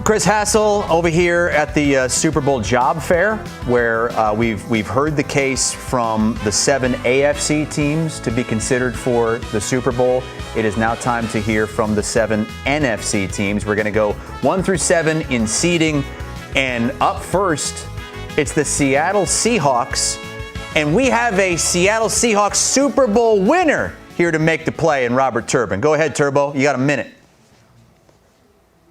Chris Hassel over here at the Super Bowl job fair, where we've heard the case from the 7 AFC teams to be considered for the Super Bowl. It is now time to hear from the 7 NFC teams. We're going to go 1 through 7 in seeding, and up first, it's the Seattle Seahawks, and we have a Seattle Seahawks Super Bowl winner here to make the play in Robert Turbin. Go ahead, Turbo. You got a minute.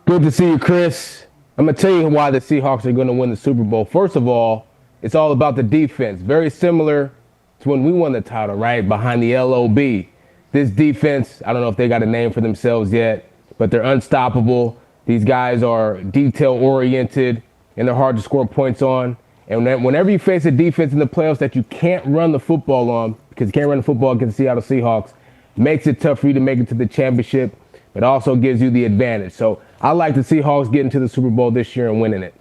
Good to see you, Chris. I'm going to tell you why the Seahawks are going to win the Super Bowl. First of all, it's all about the defense. Very similar to when we won the title, right? Behind the LOB. This defense, I don't know if they got a name for themselves yet, but they're unstoppable. These guys are detail-oriented, and they're hard to score points on. And whenever you face a defense in the playoffs that you can't run the football on, because you can't run the football against the Seattle Seahawks, makes it tough for you to make it to the championship. It also gives you the advantage. So I like the Seahawks getting to the Super Bowl this year and winning it.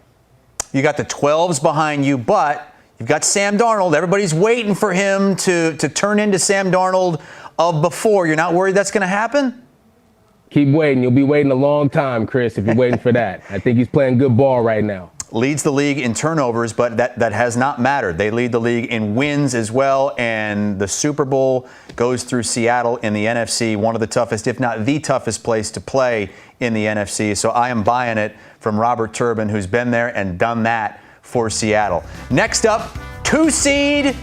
You got the 12s behind you, but you've got Sam Darnold. Everybody's waiting for him to turn into Sam Darnold of before. You're not worried that's going to happen? Keep waiting. You'll be waiting a long time, Chris, if you're waiting for that. I think he's playing good ball right now. Leads the league in turnovers, but that has not mattered. They lead the league in wins as well, and the Super Bowl goes through Seattle in the NFC, one of the toughest, if not the toughest place to play in the NFC. So I am buying it from Robert Turbin, who's been there and done that for Seattle. Next up, 2 seed,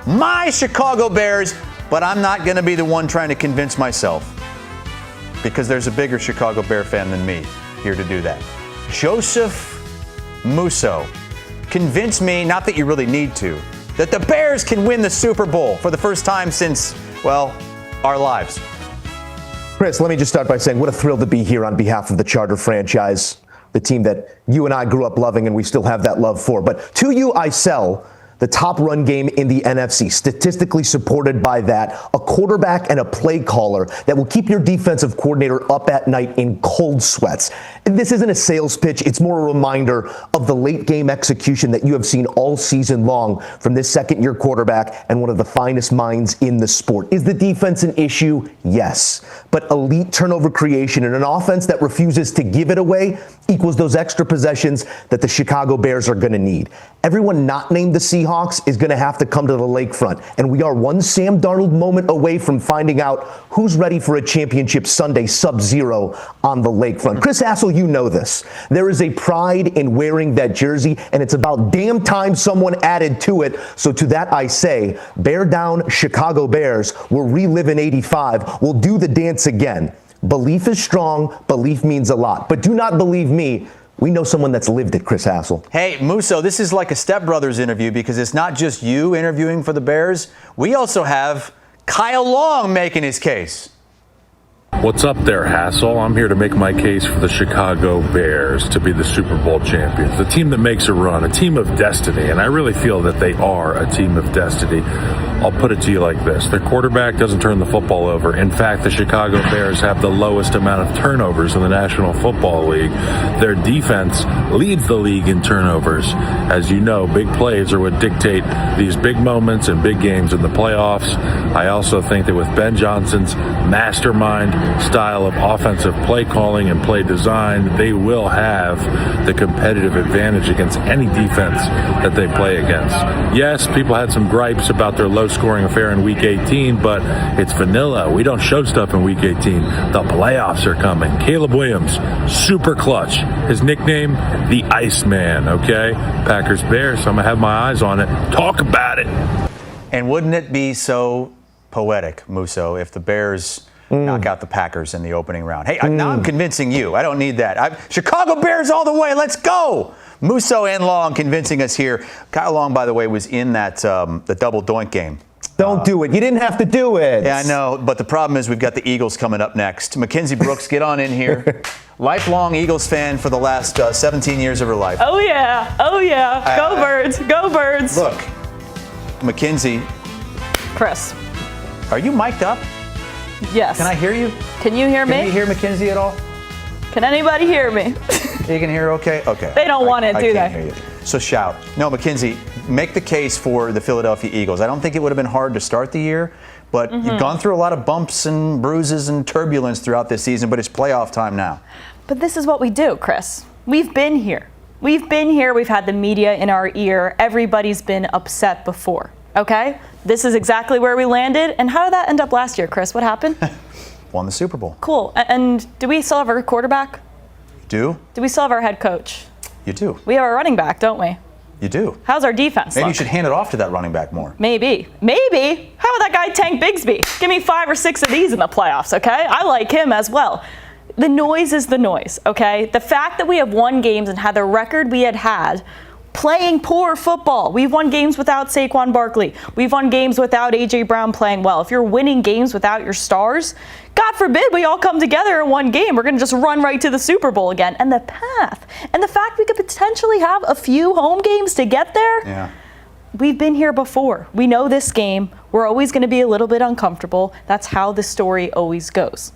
my Chicago Bears, but I'm not going to be the one trying to convince myself, because there's a bigger Chicago Bear fan than me here to do that. Joseph Musso, convince me, not that you really need to, that the Bears can win the Super Bowl for the first time since, well, our lives. Chris, let me just start by saying what a thrill to be here on behalf of the Charter franchise, the team that you and I grew up loving and we still have that love for. But to you, I sell the top run game in the NFC, statistically supported by that, a quarterback and a play caller that will keep your defensive coordinator up at night in cold sweats. And this isn't a sales pitch. It's more a reminder of the late game execution that you have seen all season long from this second-year quarterback and one of the finest minds in the sport. Is the defense an issue? Yes. But elite turnover creation and an offense that refuses to give it away equals those extra possessions that the Chicago Bears are going to need. Everyone not named the Seahawks is going to have to come to the lakefront, and we are one Sam Darnold moment away from finding out who's ready for a championship Sunday sub-zero on the lakefront. Chris Hassel, you know this. There is a pride in wearing that jersey, and it's about damn time someone added to it. So to that I say, bear down, Chicago Bears. We're reliving '85. We'll do the dance again. Belief is strong. Belief means a lot. But do not believe me. We know someone that's lived it, Chris Hassel. Hey, Musso, this is like a Step Brothers interview, because it's not just you interviewing for the Bears. We also have Kyle Long making his case. What's up there, Hassel? I'm here to make my case for the Chicago Bears to be the Super Bowl champions, the team that makes a run, a team of destiny, and I really feel that they are a team of destiny. I'll put it to you like this. Their quarterback doesn't turn the football over. In fact, the Chicago Bears have the lowest amount of turnovers in the National Football League. Their defense leads the league in turnovers. As you know, big plays are what dictate these big moments and big games in the playoffs. I also think that with Ben Johnson's mastermind style of offensive play calling and play design, they will have the competitive advantage against any defense that they play against. Yes, people had some gripes about their low-scoring affair in Week 18, but it's vanilla. We don't show stuff in Week 18. The playoffs are coming. Caleb Williams, super clutch. His nickname, the Iceman, okay? Packers-Bears, so I'm going to have my eyes on it. Talk about it. And wouldn't it be so poetic, Musso, if the Bears knock out the Packers in the opening round? Hey, now I'm convincing you. I don't need that. Chicago Bears all the way. Let's go. Musso and Long convincing us here. Kyle Long, by the way, was in that the double doink game. Don't do it. You didn't have to do it. Yeah, I know. But the problem is we've got the Eagles coming up next. Mackenzie Brooks, get on in here. Lifelong Eagles fan for the last 17 years of her life. Oh, yeah. Oh, yeah. Go Birds. Go Birds. Look, Mackenzie. Chris. Are you mic'd up? Yes. Can I hear you? Can you hear me? Can you hear Mackenzie at all? Can anybody hear me? You can hear okay? Okay. They don't want it, do they? I can't hear you. So shout. No, Mackenzie, make the case for the Philadelphia Eagles. I don't think it would have been hard to start the year, but you've gone through a lot of bumps and bruises and turbulence throughout this season, but it's playoff time now. But this is what we do, Chris. We've been here. We've been here. We've had the media in our ear. Everybody's been upset before. Okay? This is exactly where we landed. And how did that end up last year, Chris? What happened? Won the Super Bowl. Cool. And do we still have our quarterback? Do? Do we still have our head coach? You do. We have our running back, don't we? You do. How's our defense Maybe look? you should hand it off to that running back more. Maybe. How about that guy Tank Bigsby? Give me 5 or 6 of these in the playoffs, okay? I like him as well. The noise is the noise, okay? The fact that we have won games and had the record we had playing poor football. We've won games without Saquon Barkley. We've won games without A.J. Brown playing well. If you're winning games without your stars, God forbid we all come together in one game. We're going to just run right to the Super Bowl again. And the path and the fact we could potentially have a few home games to get there. Yeah. We've been here before. We know this game. We're always going to be a little bit uncomfortable. That's how the story always goes.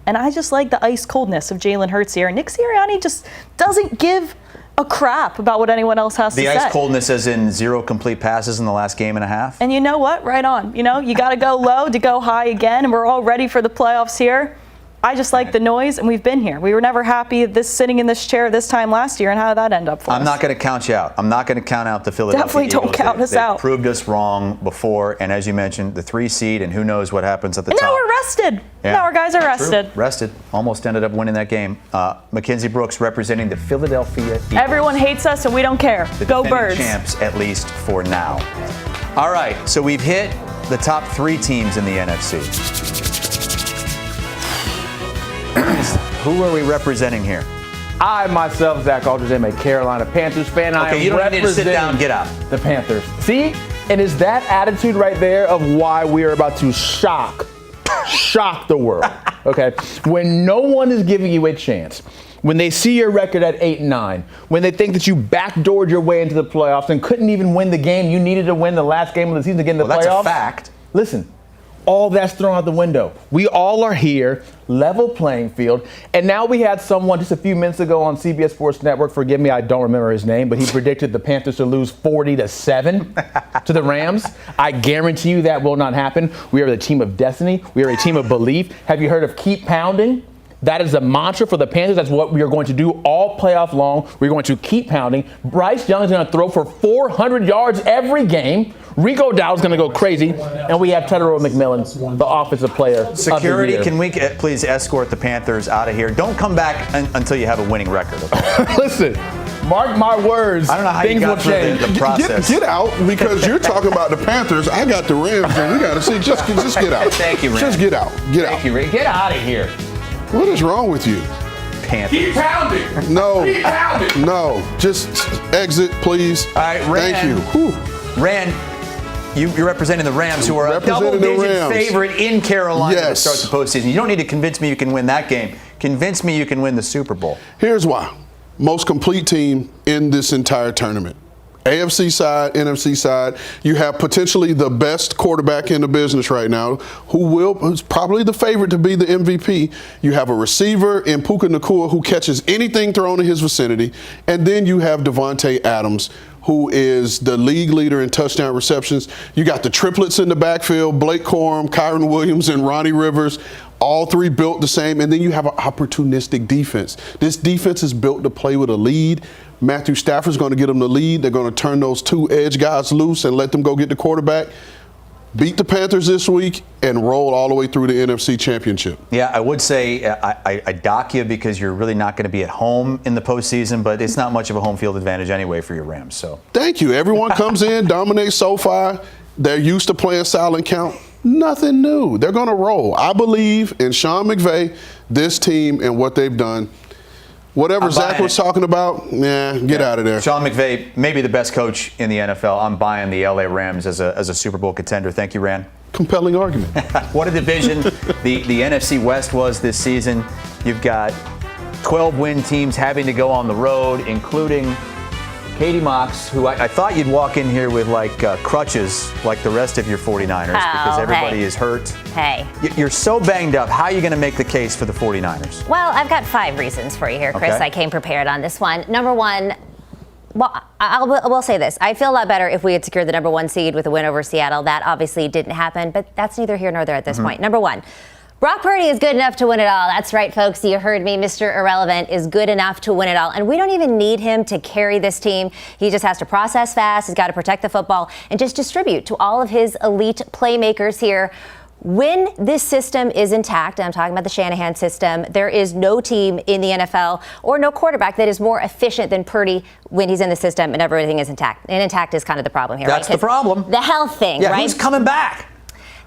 And I just like the ice coldness of Jalen Hurts here. Nick Sirianni just doesn't give a crap about what anyone else has to say. The ice coldness as in 0 complete passes in the last game and a half? And you know what? Right on. You got to go low to go high again, and we're all ready for the playoffs here. I just like the noise, and we've been here. We were never happy sitting in this chair this time last year, and how did that end up for us? I'm not going to count you out. I'm not going to count out the Philadelphia Definitely Eagles. don't count us out. They proved us wrong before, and as you mentioned, the 3 seed, and who knows what happens at the and top. now we're rested. Yeah. Now our guys are rested. True. Rested. Almost ended up winning that game. Mackenzie Brooks representing the Philadelphia Eagles. Everyone hates us, and we don't care. The Go defending Birds. champs, at least for now. All right, so we've hit the top 3 teams in the NFC. Who are we representing here? I myself, Zach Aldridge, am a Carolina Panthers fan. I Okay, am you don't need to sit down and get out. the Panthers. See? And it's that attitude right there of why we are about to shock the world. Okay? When no one is giving you a chance, when they see your record at 8-9, when they think that you backdoored your way into the playoffs and couldn't even win the game you needed to win the last game of the season to get in the playoffs. That's a fact. Listen, all that's thrown out the window. We all are here, level playing field. And now we had someone just a few minutes ago on CBS Sports Network, forgive me, I don't remember his name, but he predicted the Panthers to lose 40-7 to the Rams. I guarantee you that will not happen. We are the team of destiny. We are a team of belief. Have you heard of keep pounding? That is a mantra for the Panthers. That's what we are going to do all playoff long. We're going to keep pounding. Bryce Young is going to throw for 400 yards every game. Rico Dowd's going to go crazy. And we have Tedero McMillan, the offensive player. Security, of the can we please escort the Panthers out of here? Don't come back until you have a winning record. Okay? Listen, mark my words. I don't know how things you will got through change. the process. Get out, because you're talking about the Panthers. I got the Rams, and we got to see. Just get out. Thank you, Rand. Just get out. Get out. Thank you, Ray. Get out of here, What is wrong with you? Panthers. pounding. No. Keep pounding. No. Just exit, please. All right, Rand. Thank you. Whew. Rand, you're representing the Rams, who are a Representing the double-digit Rams. favorite in Carolina to Yes. start the postseason. You don't need to convince me you can win that game. Convince me you can win the Super Bowl. Here's why. Most complete team in this entire tournament. AFC side, NFC side, you have potentially the best quarterback in the business right now, who's probably the favorite to be the MVP. You have a receiver in Puka Nacua who catches anything thrown in his vicinity, and then you have Devontae Adams, who is the league leader in touchdown receptions. You got the triplets in the backfield, Blake Corum, Kyron Williams, and Ronnie Rivers. All 3 built the same, and then you have an opportunistic defense. This defense is built to play with a lead. Matthew Stafford's going to get them the lead. They're going to turn those 2 edge guys loose and let them go get the quarterback. Beat the Panthers this week and roll all the way through the NFC Championship. Yeah, I would say I dock you because you're really not going to be at home in the postseason, but it's not much of a home field advantage anyway for your Rams. So Thank you. Everyone comes in, dominates SoFi. They're used to playing silent count. Nothing new. They're going to roll. I believe in Sean McVay, this team, and what they've done. Whatever I'm Zach buying was it. talking about, get out of there. Sean McVay, maybe the best coach in the NFL. I'm buying the LA Rams as a Super Bowl contender. Thank you, Rand. Compelling argument. What a division the NFC West was this season. You've got 12-win teams having to go on the road, including Katie Mox, who I thought you'd walk in here with like crutches like the rest of your 49ers because everybody is hurt. Hey. You're so banged up. How are you going to make the case for the 49ers? Well, I've got 5 reasons for you here, Chris. Okay. I came prepared on this one. Number one, well, I will say this. I feel a lot better if we had secured the number 1 seed with a win over Seattle. That obviously didn't happen, but that's neither here nor there at this point. Number one, Brock Purdy is good enough to win it all. That's right, folks. You heard me. Mr. Irrelevant is good enough to win it all. And we don't even need him to carry this team. He just has to process fast. He's got to protect the football and just distribute to all of his elite playmakers here. When this system is intact, and I'm talking about the Shanahan system, there is no team in the NFL or no quarterback that is more efficient than Purdy when he's in the system and everything is intact. And intact is kind of the problem here. That's right? the problem. The health thing, Yeah, right? who's coming back?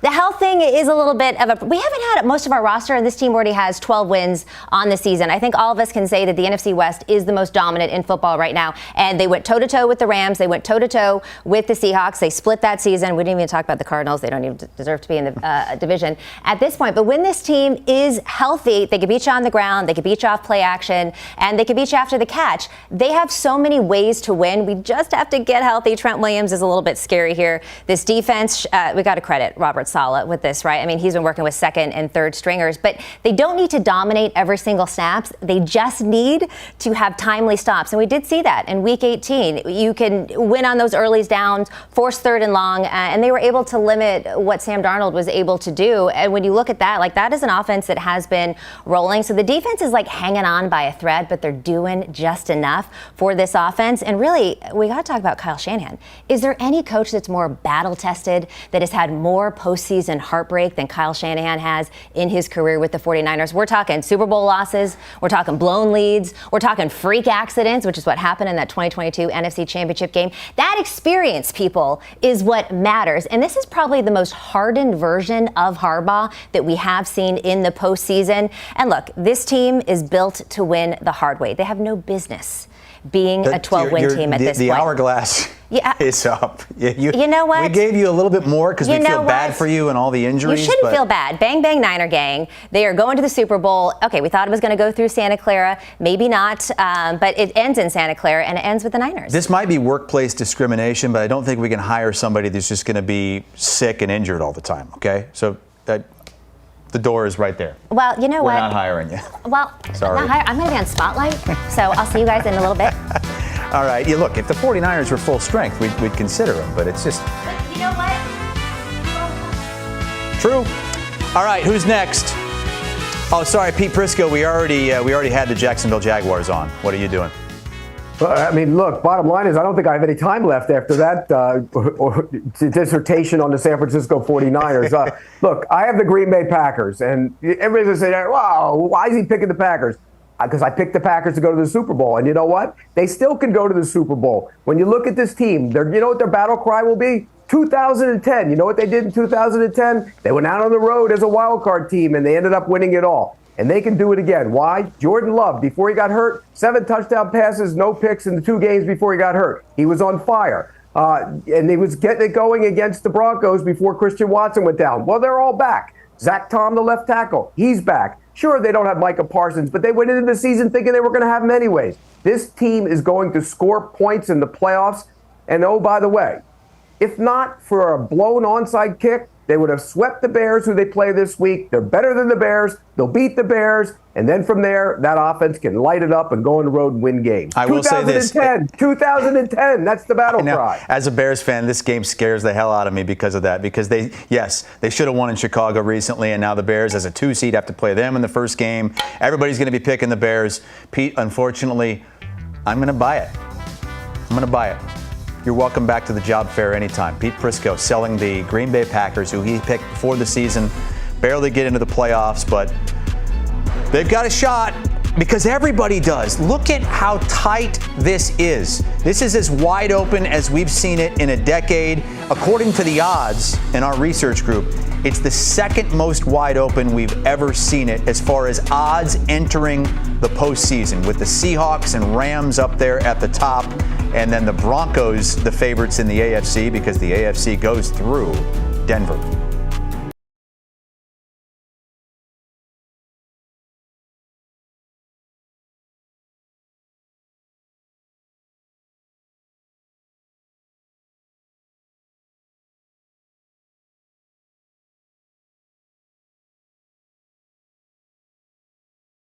The health thing is a little bit of a. We haven't had most of our roster, and this team already has 12 wins on the season. I think all of us can say that the NFC West is the most dominant in football right now. And they went toe-to-toe with the Rams. They went toe-to-toe with the Seahawks. They split that season. We didn't even talk about the Cardinals. They don't even deserve to be in the division at this point. But when this team is healthy, they can beat you on the ground. They can beat you off play action. And they can beat you after the catch. They have so many ways to win. We just have to get healthy. Trent Williams is a little bit scary here. This defense, we got to credit Robert Saleh with this, right? I mean, he's been working with second and third stringers, but they don't need to dominate every single snaps. They just need to have timely stops. And we did see that in week 18. You can win on those early downs, force third and long, and they were able to limit what Sam Darnold was able to do. And when you look at that, like that is an offense that has been rolling. So the defense is like hanging on by a thread, but they're doing just enough for this offense. And really, we got to talk about Kyle Shanahan. Is there any coach that's more battle tested, that has had more postseason heartbreak than Kyle Shanahan has in his career with the 49ers? We're talking Super Bowl losses. We're talking blown leads. We're talking freak accidents, which is what happened in that 2022 NFC Championship game. That experience, people, is what matters. And this is probably the most hardened version of Harbaugh that we have seen in the postseason. And look, this team is built to win the hard way. They have no business being a 12-win team at this point. The hourglass is up. You know what? We gave you a little bit more because we feel bad for you and all the injuries. You shouldn't feel bad. Bang, bang, Niner gang. They are going to the Super Bowl. Okay, we thought it was going to go through Santa Clara. Maybe not, but it ends in Santa Clara, and it ends with the Niners. This might be workplace discrimination, but I don't think we can hire somebody that's just going to be sick and injured all the time, okay? So the door is right there. Well, you know what? We're not hiring you. Well, sorry. I'm going to be on Spotlight, so I'll see you guys in a little bit. All right. Yeah, look, if the 49ers were full strength, we'd consider them, but it's just... But you know what? True. All right, who's next? Oh, sorry, Pete Prisco. We already had the Jacksonville Jaguars on. What are you doing? I mean, look, bottom line is I don't think I have any time left after that dissertation on the San Francisco 49ers. Look, I have the Green Bay Packers, and everybody's going to say, wow, why is he picking the Packers? Because I picked the Packers to go to the Super Bowl. And you know what? They still can go to the Super Bowl. When you look at this team, you know what their battle cry will be? 2010. You know what they did in 2010? They went out on the road as a wild card team, and they ended up winning it all. And they can do it again. Why? Jordan Love, before he got hurt, 7 touchdown passes, no picks in the 2 games before he got hurt. He was on fire. And he was getting it going against the Broncos before Christian Watson went down. Well, they're all back. Zach Tom, the left tackle, he's back. Sure, they don't have Micah Parsons, but they went into the season thinking they were going to have him anyways. This team is going to score points in the playoffs. And oh, by the way, if not for a blown onside kick, they would have swept the Bears, who they play this week. They're better than the Bears. They'll beat the Bears. And then from there, that offense can light it up and go on the road and win games. I will say this. 2010, that's the battle cry. As a Bears fan, this game scares the hell out of me because of that. Because they should have won in Chicago recently, and now the Bears, as a 2 seed, have to play them in the first game. Everybody's going to be picking the Bears. Pete, unfortunately, I'm going to buy it. I'm going to buy it. You're welcome back to the job fair anytime. Pete Prisco selling the Green Bay Packers, who he picked before the season, barely get into the playoffs, but they've got a shot because everybody does. Look at how tight this is. This is as wide open as we've seen it in a decade. According to the odds in our research group, it's the second most wide open we've ever seen it as far as odds entering the postseason, with the Seahawks and Rams up there at the top, and then the Broncos, the favorites in the AFC, because the AFC goes through Denver.